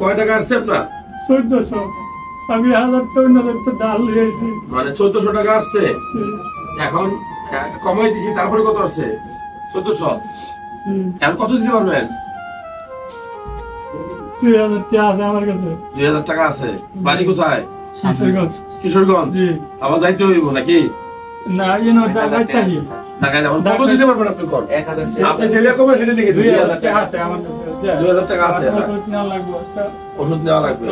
কয় টাকা আসছে আপনার? 1400। আমি 1000 তো ডাল লিয়েছি, মানে 1400 টাকা আসছে। এখন কমাই দিছি, তারপরে কত আসছে? 1400। এখন কত দিতে পারবেন? 2000 টাকা আছে আমার কাছে। 2000 টাকা আছে। বাড়ি কোথায়? কিশোরগঞ্জ। কিশোরগঞ্জ। আবার যাইতে হইব নাকি? না, ঢাকায় থাকি। ঢাকায় এখন কত দিতে পারবেন আপনি? কর আপনি যেটা কমেন সেটা লিখে দিন। 2000 টাকা আছে আমার কাছে। 2000 টাকা আছে। ওষুধ নেওয়া লাগবে, ওষুধ নেওয়া লাগবে।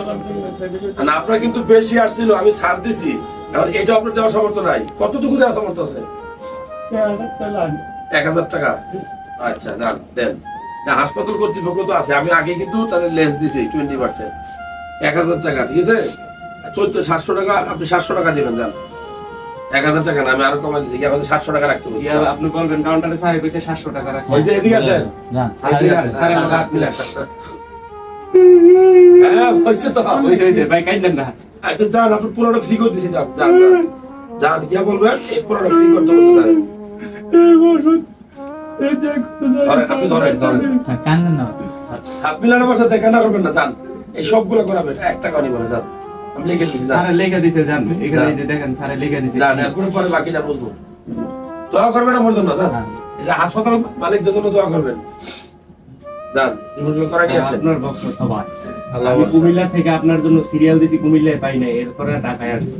না, আপনার কিন্তু বেশি আসছিল, আমি ছাড় দিছি। এখন এটা আপনার দেওয়ার সামর্থ্য নাই। কতটুকু দেওয়ার সামর্থ্য আছে? 1000 টাকা। আচ্ছা, যান দেন। না, হাসপাতাল কর্তৃপক্ষ তো আছে, আমি আগে কিন্তু তাদের লেস দিছি 20%। 1000 টাকা, ঠিক আছে? 700 টাকা, আপনি 700 টাকা দিবেন। যান, 1000 টাকা না, আমি আরো কমাই দিচ্ছি। এখন 700 টাকা রাখতে বলছি। আপনি বলবেন কাউন্টারে স্যার কইছে 700 টাকা রাখবেন। ওই যে এদিকে আসেন। স্যার আমাকে হাত মিলান। হ্যাঁ, হইছে তো। হইছে ভাই, কাইন্দেন না। আচ্ছা, যান, আপনি পুরোটা ফ্রি করে দিছি। যান যান যান, কি বলবেন? এই পুরোটা ফ্রি করতে বলতে স্যার। ওষুধ আপনি ধরেন কান্দেন না, হাত মিলানোর বসে দেখা না করবেন না। যান, এই সবগুলো করাবেন, 1 টাকা নিব না। যান, আমি লিখে দিচ্ছি। স্যার লেখা দিছে, জান এখানে এই যে দেখেন স্যার লেখা দিছে। যান, এরপরে পরে বাকিটা বলবো। দোয়া করবেন আমার জন্য। যান, এই যে হাসপাতাল মালিকদের জন্য দোয়া করবেন। যান, রিমোট করা নিয়ে আসেন। আপনার বক্তব্য। আল্লাহ আমি কুমিল্লা থেকে আপনার জন্য সিরিয়াল দিছি, কুমিল্লায় পাই নাই, এরপরে ঢাকায় আসছি।